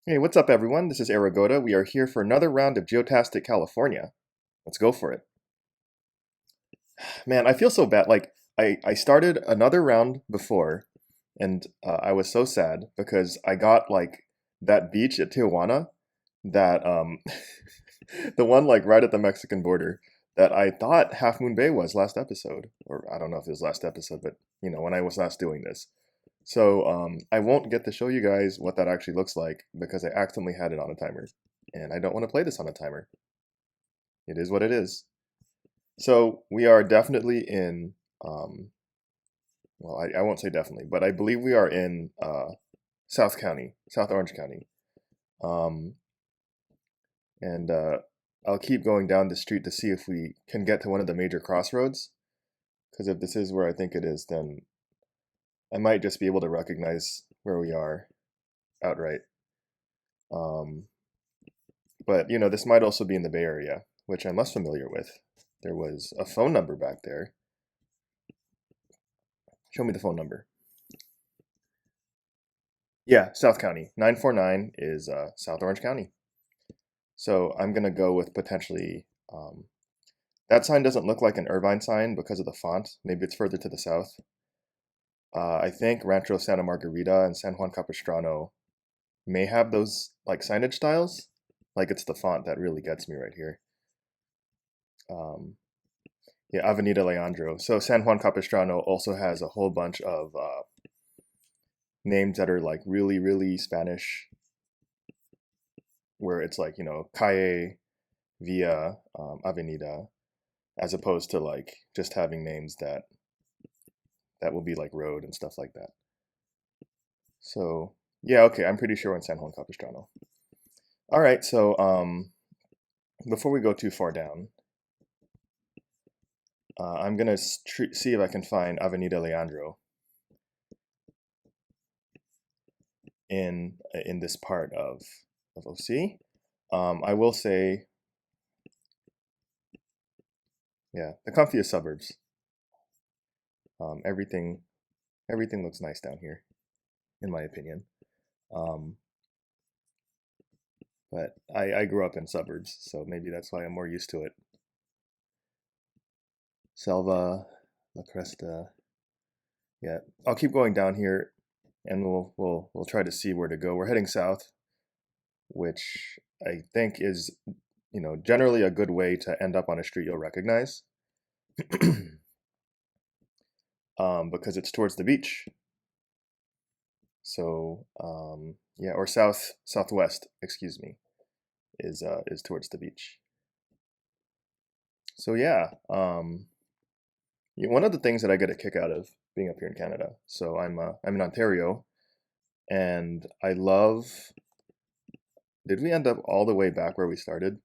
Hey, what's up, everyone? This is Aragoda. We are here for another round of Geotastic California. Let's go for it. Man, I feel so bad. I started another round before, and I was so sad because I got that beach at Tijuana, that the one like right at the Mexican border that I thought Half Moon Bay was last episode, or I don't know if it was last episode, but when I was last doing this. So I won't get to show you guys what that actually looks like because I accidentally had it on a timer, and I don't want to play this on a timer. It is what it is. So we are definitely in, um, well, I won't say definitely, but I believe we are in South County, South Orange County. Um, and I'll keep going down the street to see if we can get to one of the major crossroads. Because if this is where I think it is, then I might just be able to recognize where we are outright. Um, but this might also be in the Bay Area, which I'm less familiar with. There was a phone number back there. Show me the phone number. Yeah, South County. 949 is South Orange County. So I'm going to go with potentially. That sign doesn't look like an Irvine sign because of the font. Maybe it's further to the south. I think Rancho Santa Margarita and San Juan Capistrano may have those like signage styles. Like it's the font that really gets me right here. Um, yeah, Avenida Leandro. So San Juan Capistrano also has a whole bunch of names that are like really, really Spanish, where it's like, calle, via, avenida, as opposed to like just having names that will be like road and stuff like that. So yeah, okay, I'm pretty sure in San Juan Capistrano. All right, so before we go too far down, I'm gonna see if I can find Avenida Leandro in this part of OC. I will say, yeah, the comfiest suburbs. Everything looks nice down here, in my opinion. Um, but I grew up in suburbs, so maybe that's why I'm more used to it. Selva, La Cresta. Yeah, I'll keep going down here, and we'll try to see where to go. We're heading south, which I think is generally a good way to end up on a street you'll recognize, because it's towards the beach. So yeah, or southwest, excuse me, is towards the beach. So yeah, one of the things that I get a kick out of being up here in Canada. So I'm in Ontario, and I love. Did we end up all the way back where we started?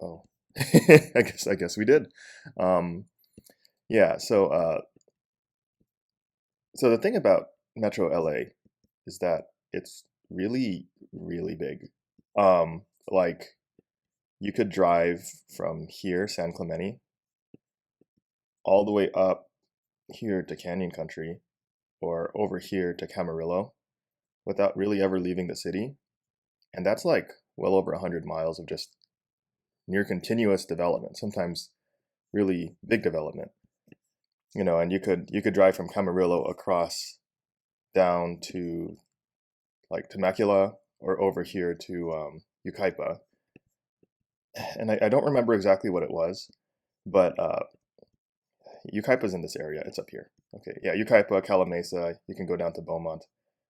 Oh, I guess we did. Um, yeah. So the thing about Metro LA is that it's really really big. Like you could drive from here, San Clemente, all the way up here to Canyon Country or over here to Camarillo without really ever leaving the city. And that's like well over 100 miles of just near continuous development, sometimes really big development. And you could drive from Camarillo across down to like Temecula or over here to Yucaipa. And I don't remember exactly what it was, but Yucaipa's in this area. It's up here. Okay, yeah, Yucaipa, Calamasa. You can go down to Beaumont.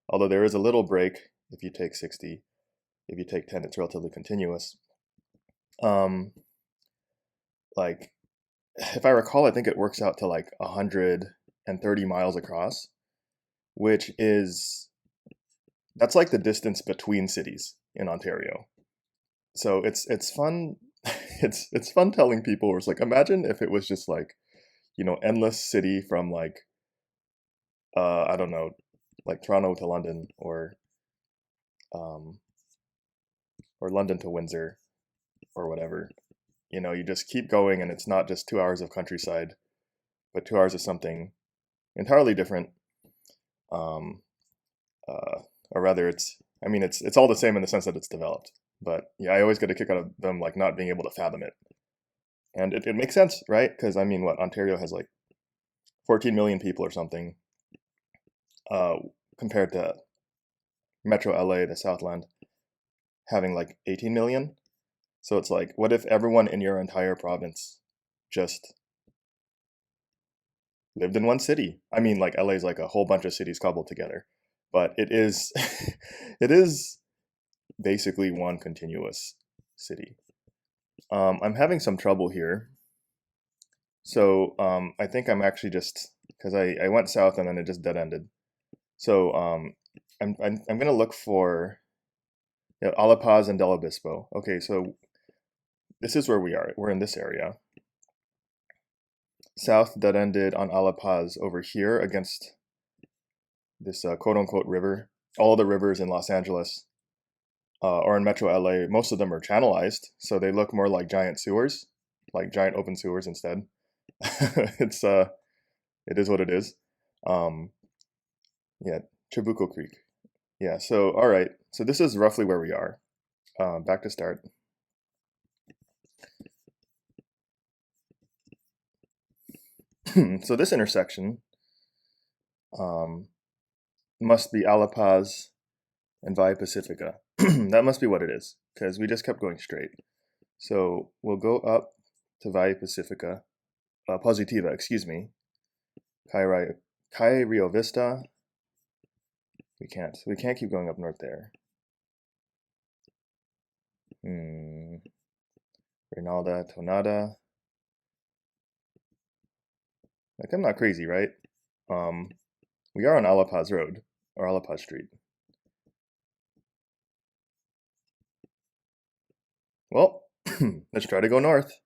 Although there is a little break if you take 60. If you take 10, it's relatively continuous. Um, like, if I recall, I think it works out to like 130 miles across, which is that's like the distance between cities in Ontario. So it's fun. It's fun telling people. Where it's like, imagine if it was just like endless city from like I don't know, like Toronto to London um, or London to Windsor or whatever. You just keep going, and it's not just 2 hours of countryside, but 2 hours of something entirely different. Um, or rather, it's I mean, it's all the same in the sense that it's developed. But yeah, I always get a kick out of them like not being able to fathom it. And it makes sense, right? Because I mean, what, Ontario has like 14 million people or something, uh, compared to Metro LA, the Southland, having like 18 million. So it's like, what if everyone in your entire province just lived in one city? I mean, like LA is like a whole bunch of cities cobbled together, but it is it is basically one continuous city. I'm having some trouble here. So I think I'm actually just because I went south and then it just dead ended. So I'm gonna look for, yeah, La Paz and Del Obispo. Okay, so this is where we are. We're in this area. South dead ended on La Paz over here against this quote unquote river. All the rivers in Los Angeles or in Metro LA, most of them are channelized, so they look more like giant sewers, like giant open sewers instead. It's it is what it is. Um, yeah, Chabuco Creek. Yeah. So all right. So this is roughly where we are. Back to start. So this intersection um, must be La Paz and Via Pacifica. That must be what it is, because we just kept going straight. So we'll go up to Via Pacifica, Positiva, excuse me, Calle Rio Vista. We can't keep going up north there. Rinalda, Tonada. Like, I'm not crazy, right? Um, we are on La Paz Road, or La Paz Street. Well, let's try to go north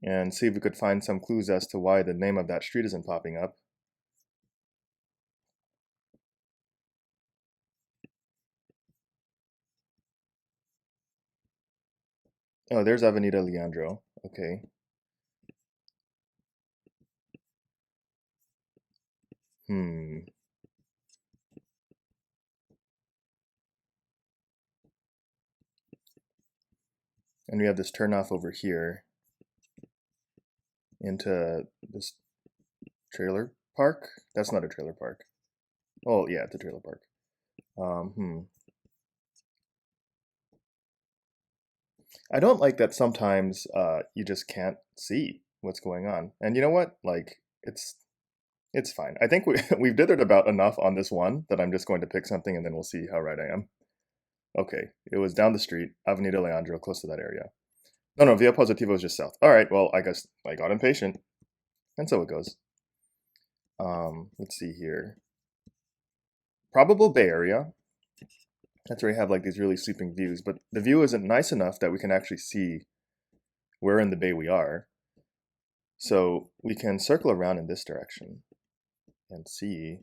and see if we could find some clues as to why the name of that street isn't popping up. Oh, there's Avenida Leandro. Okay. Hmm. And we have this turnoff over here into this trailer park. That's not a trailer park. Oh, yeah, it's a trailer park. Hmm. I don't like that sometimes you just can't see what's going on. And you know what? Like, it's fine. I think we've dithered about enough on this one that I'm just going to pick something and then we'll see how right I am. Okay, it was down the street, Avenida Leandro, close to that area. No, no, Via Positivo is just south. All right, well, I guess I got impatient, and so it goes. Let's see here. Probable Bay Area. That's where you have like these really sweeping views, but the view isn't nice enough that we can actually see where in the bay we are. So we can circle around in this direction and see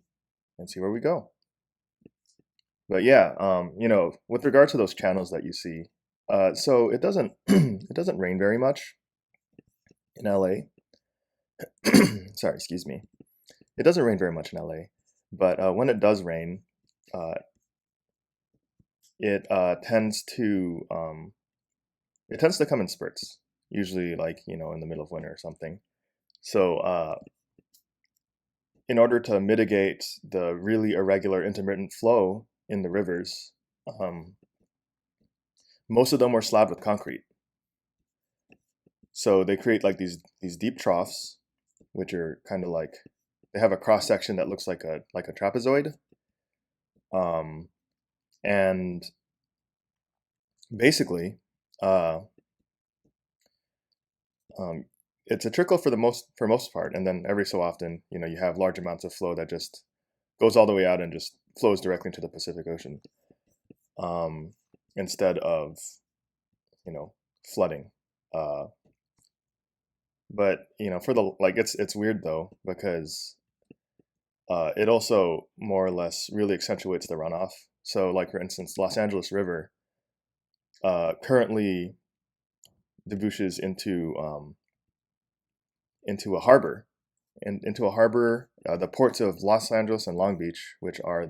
where we go. But yeah, with regard to those channels that you see, so it doesn't it doesn't rain very much in LA. Sorry, excuse me. It doesn't rain very much in LA, but when it does rain, uh, it tends to come in spurts. Usually, like in the middle of winter or something. So, in order to mitigate the really irregular intermittent flow in the rivers, um, most of them were slabbed with concrete. So they create like these deep troughs, which are kind of like they have a cross section that looks like a trapezoid, um, and basically, uh, um, it's a trickle for most part, and then every so often, you have large amounts of flow that just goes all the way out and just flows directly into the Pacific Ocean, instead of flooding. Uh, but for the like, it's weird though because it also more or less really accentuates the runoff. So, like for instance, Los Angeles River currently debouches into a harbor, and into a harbor, the ports of Los Angeles and Long Beach, which are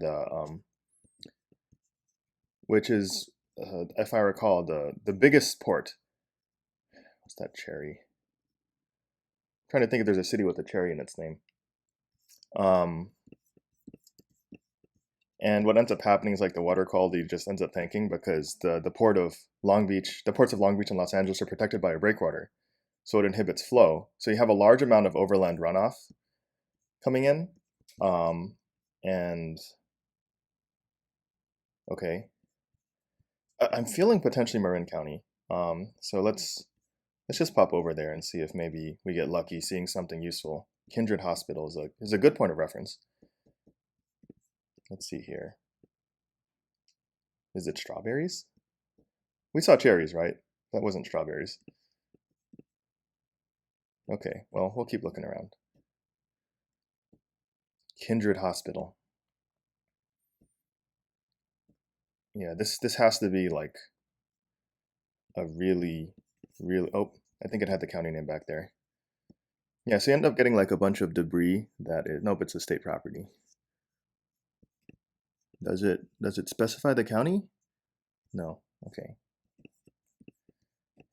which is, if I recall, the biggest port. What's that cherry? I'm trying to think if there's a city with a cherry in its name. Um, and what ends up happening is like the water quality just ends up tanking because the port of Long Beach, the ports of Long Beach and Los Angeles are protected by a breakwater, so it inhibits flow. So you have a large amount of overland runoff coming in, um, and okay, I'm feeling potentially Marin County. So let's just pop over there and see if maybe we get lucky seeing something useful. Kindred Hospital is a good point of reference. Let's see here. Is it strawberries? We saw cherries, right? That wasn't strawberries. Okay, well, we'll keep looking around. Kindred Hospital. Yeah, this has to be like a really, oh, I think it had the county name back there. Yeah, so you end up getting like a bunch of debris that is, nope, it's a state property. Does it specify the county? No. Okay.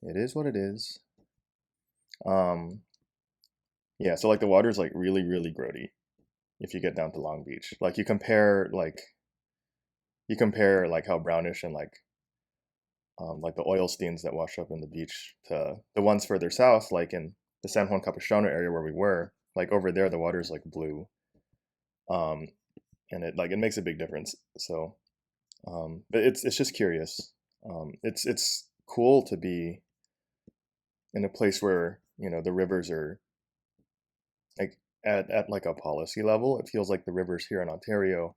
It is what it is. Um, yeah, so like the water's like really grody if you get down to Long Beach. Like you compare like how brownish and like the oil stains that wash up in the beach to the ones further south, like in the San Juan Capistrano area where we were. Like over there, the water's like blue, um, and it makes a big difference. So, but it's just curious. It's cool to be in a place where the rivers are like at like a policy level. It feels like the rivers here in Ontario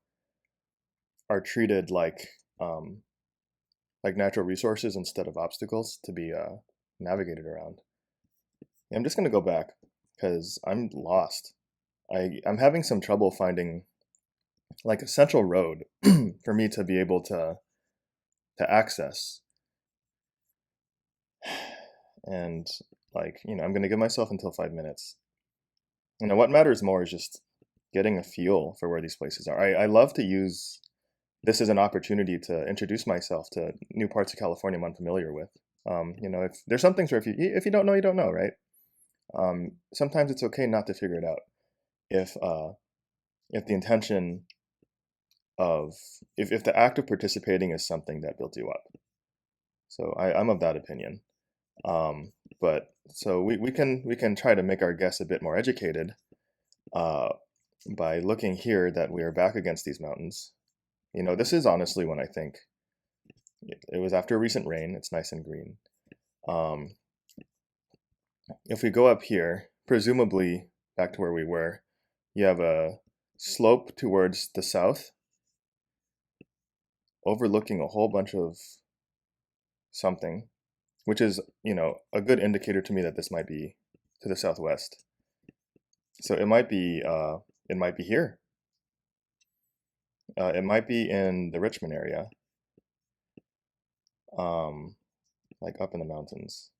are treated like natural resources instead of obstacles to be navigated around. I'm just gonna go back because I'm lost. I'm having some trouble finding like a central road for me to be able to access. And I'm gonna give myself until 5 minutes. What matters more is just getting a feel for where these places are. I love to use this as an opportunity to introduce myself to new parts of California I'm unfamiliar with. If there's some things where if you don't know, you don't know, right? Sometimes it's okay not to figure it out if the intention of if the act of participating is something that builds you up. So I'm of that opinion. But so we can try to make our guests a bit more educated uh, by looking here that we are back against these mountains. This is honestly when I think it was after a recent rain. It's nice and green. Um, if we go up here, presumably back to where we were, you have a slope towards the south, overlooking a whole bunch of something, which is, a good indicator to me that this might be to the southwest. So it might be here. It might be in the Richmond area, um, like up in the mountains.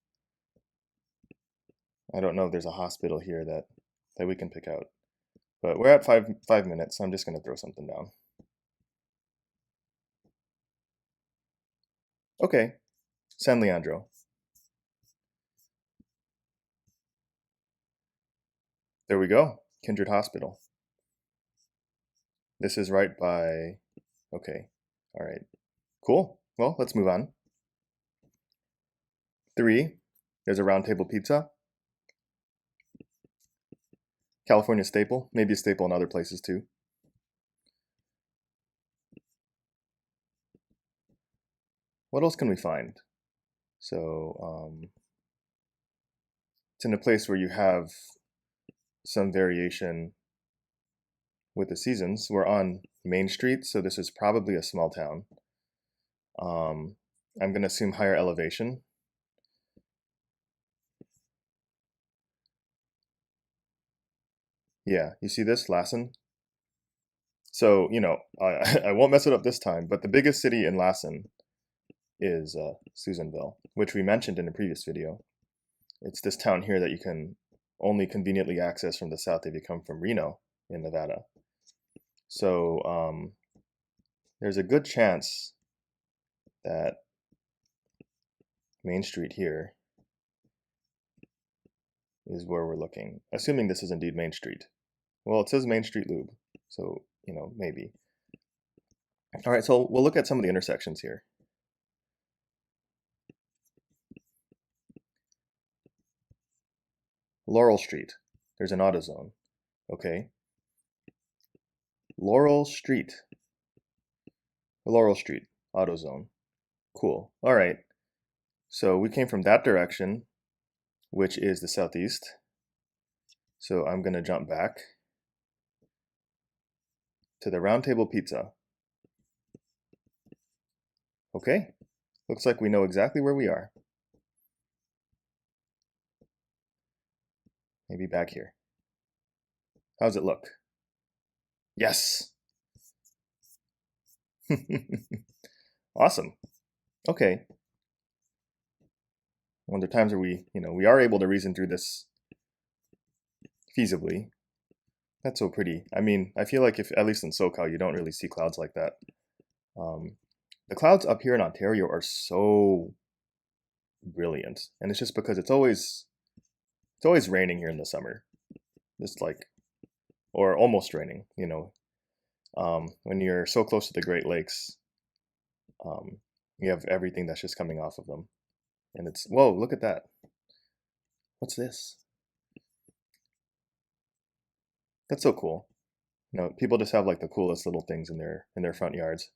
I don't know if there's a hospital here that we can pick out, but we're at 5 minutes, so I'm just gonna throw something down. Okay, San Leandro. There we go. Kindred Hospital. This is right by. Okay, all right, cool. Well, let's move on. 3. There's a Round Table Pizza. California staple, maybe a staple in other places too. What else can we find? So it's in a place where you have some variation with the seasons. We're on Main Street, so this is probably a small town. Um, I'm going to assume higher elevation. Yeah, you see this, Lassen? So, I won't mess it up this time, but the biggest city in Lassen is Susanville, which we mentioned in a previous video. It's this town here that you can only conveniently access from the south if you come from Reno in Nevada. So there's a good chance that Main Street here is where we're looking, assuming this is indeed Main Street. Well, it says Main Street Loop, so, maybe. All right, so we'll look at some of the intersections here. Laurel Street, there's an AutoZone. Okay. Laurel Street, AutoZone. Cool. All right. So we came from that direction, which is the southeast. So I'm going to jump back to the Round Table Pizza. Okay. Looks like we know exactly where we are. Maybe back here. How's it look? Yes. Awesome. Okay. Well, there are times where we are able to reason through this feasibly. That's so pretty. I mean, I feel like if, at least in SoCal, you don't really see clouds like that. The clouds up here in Ontario are so brilliant, and it's just because it's always raining here in the summer, just like, or almost raining. When you're so close to the Great Lakes, you have everything that's just coming off of them, and it's, whoa, look at that. What's this? That's so cool. People just have like the coolest little things in their front yards.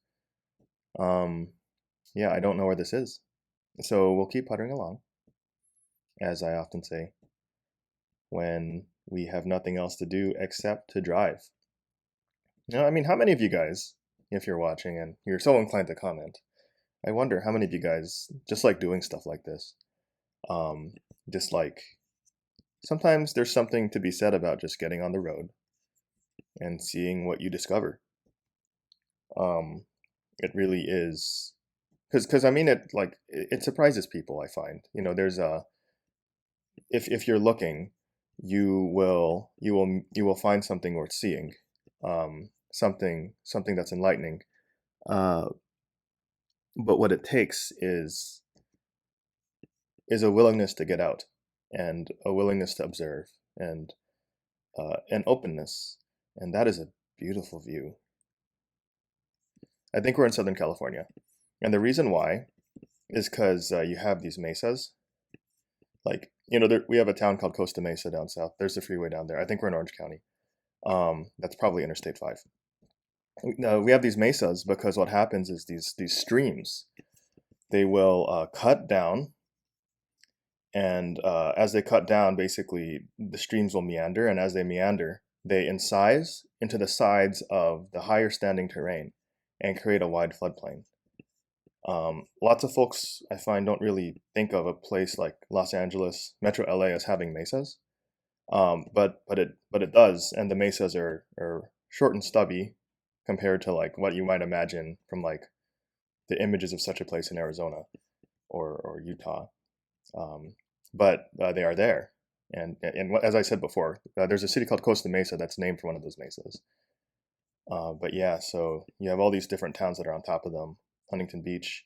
Yeah, I don't know where this is. So we'll keep puttering along, as I often say, when we have nothing else to do except to drive. I mean, how many of you guys, if you're watching and you're so inclined to comment, I wonder how many of you guys just like doing stuff like this? Just like, sometimes there's something to be said about just getting on the road and seeing what you discover. It really is, because I mean, it surprises people, I find. There's if you're looking, you will find something worth seeing, something that's enlightening. But what it takes is a willingness to get out, and a willingness to observe, and an openness, and that is a beautiful view. I think we're in Southern California, and the reason why is because you have these mesas. Like, we have a town called Costa Mesa down south. There's a freeway down there. I think we're in Orange County. That's probably Interstate 5. We have these mesas because what happens is these streams, they will cut down, and as they cut down, basically the streams will meander, and as they meander, they incise into the sides of the higher standing terrain and create a wide floodplain. Lots of folks, I find, don't really think of a place like Los Angeles, Metro LA, as having mesas, but it does, and the mesas are short and stubby compared to like what you might imagine from like the images of such a place in Arizona or Utah. But they are there, and as I said before, there's a city called Costa Mesa that's named for one of those mesas. But yeah, so you have all these different towns that are on top of them. Huntington Beach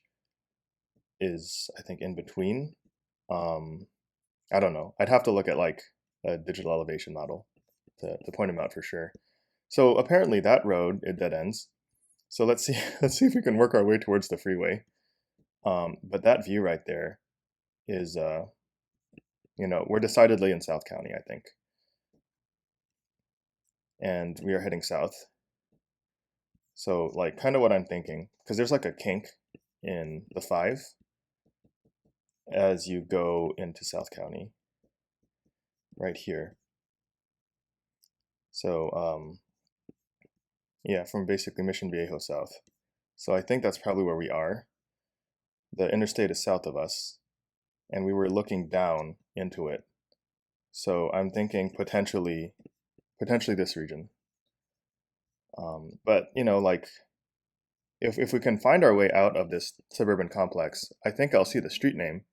is, I think, in between. I don't know. I'd have to look at like a digital elevation model to point them out for sure. So apparently that road, it dead ends. So let's see if we can work our way towards the freeway. But that view right there is, we're decidedly in South County, I think. And we are heading south. So like kind of what I'm thinking, because there's like a kink in the 5 as you go into South County right here. So yeah, from basically Mission Viejo south. So I think that's probably where we are. The interstate is south of us, and we were looking down into it. So I'm thinking potentially this region. But like, if we can find our way out of this suburban complex, I think I'll see the street name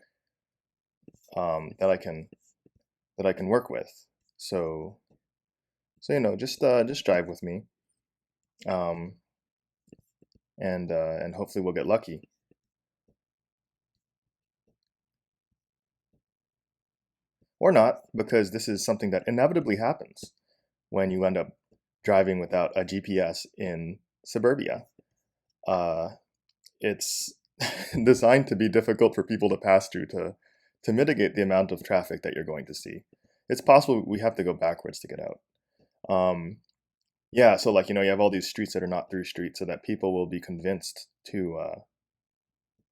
that I can work with. So just drive with me, and hopefully we'll get lucky. or not, because this is something that inevitably happens when you end up driving without a GPS in suburbia. Uh, it's designed to be difficult for people to pass through to mitigate the amount of traffic that you're going to see. It's possible we have to go backwards to get out. Yeah, so like, you have all these streets that are not through streets so that people will be convinced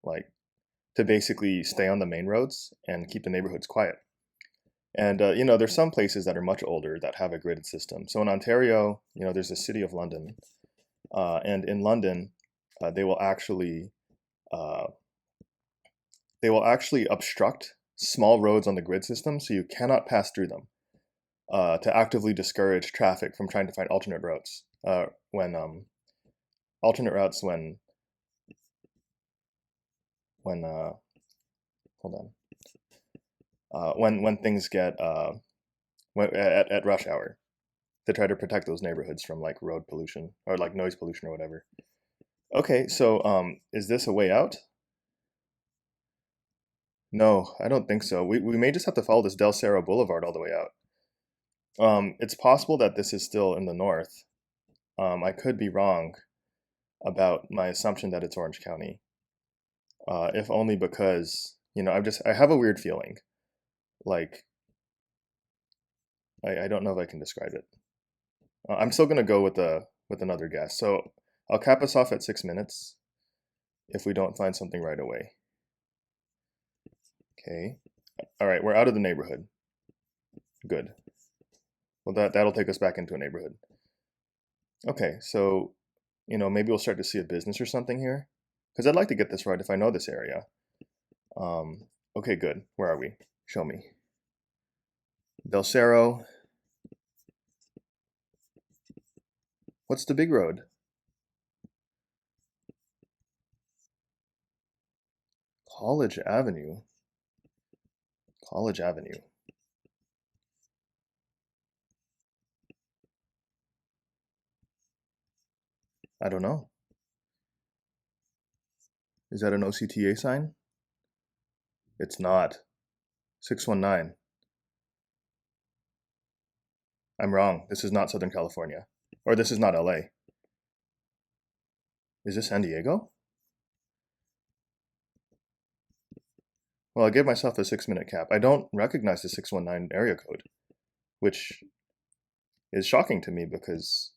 like, to basically stay on the main roads and keep the neighborhoods quiet. And, there's some places that are much older that have a gridded system. So in Ontario, there's the City of London. And in London, they will actually uh, obstruct small roads on the grid system so you cannot pass through them to actively discourage traffic from trying to find alternate routes. When alternate routes when hold on when things get at rush hour to try to protect those neighborhoods from like road pollution or like noise pollution or whatever. Okay, so is this a way out? No, I don't think so. We may just have to follow this Del Cerro Boulevard all the way out. It's possible that this is still in the north. I could be wrong about my assumption that it's Orange County, if only because I have a weird feeling. Like I don't know if I can describe it. I'm still gonna go with another guess. So I'll cap us off at 6 minutes if we don't find something right away. Okay. All right, we're out of the neighborhood. Good. Well, that'll take us back into a neighborhood. Okay, so maybe we'll start to see a business or something here, because I'd like to get this right if I know this area. Okay, good. Where are we? Show me. Del Cerro. What's the big road? College Avenue. College Avenue. I don't know. Is that an OCTA sign? It's not. 619. I'm wrong. This is not Southern California. Or this is not LA. Is this San Diego? Well, I gave myself a 6-minute cap. I don't recognize the 619 area code, which is shocking to me because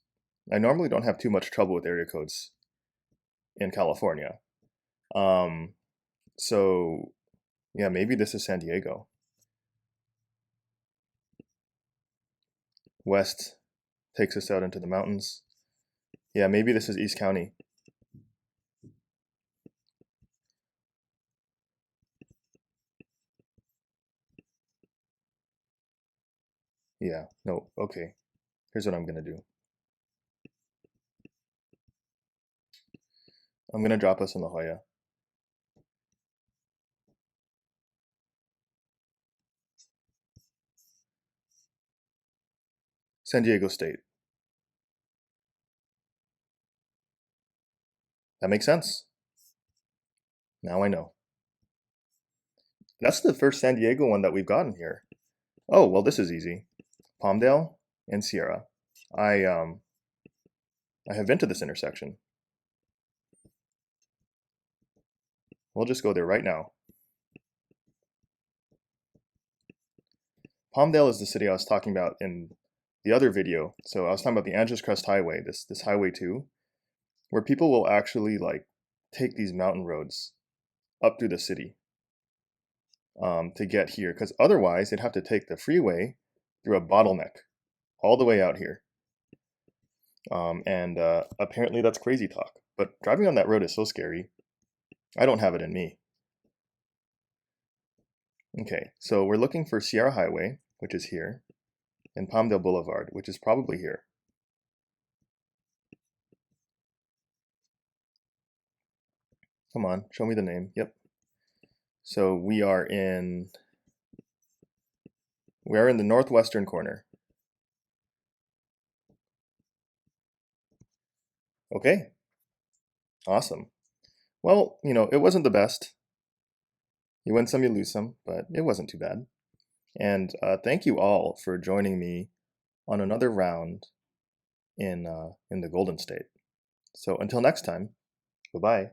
I normally don't have too much trouble with area codes in California. So yeah, maybe this is San Diego. West takes us out into the mountains. Yeah, maybe this is East County. Yeah, no, okay. Here's what I'm gonna do. I'm gonna drop us in La Jolla. San Diego State. That makes sense. Now I know. That's the first San Diego one that we've gotten here. Oh, well, this is easy. Palmdale and Sierra. I have been to this intersection. We'll just go there right now. Palmdale is the city I was talking about in the other video. So I was talking about the Angeles Crest Highway, this Highway 2, where people will actually like take these mountain roads up through the city to get here, because otherwise they'd have to take the freeway through a bottleneck all the way out here. And apparently that's crazy talk. But driving on that road is so scary. I don't have it in me. Okay, so we're looking for Sierra Highway, which is here, and Palmdale Boulevard, which is probably here. Come on, show me the name. Yep. So we are in the northwestern corner. Okay. Awesome. Well, it wasn't the best. You win some, you lose some, but it wasn't too bad. And thank you all for joining me on another round in the Golden State. So until next time, bye-bye.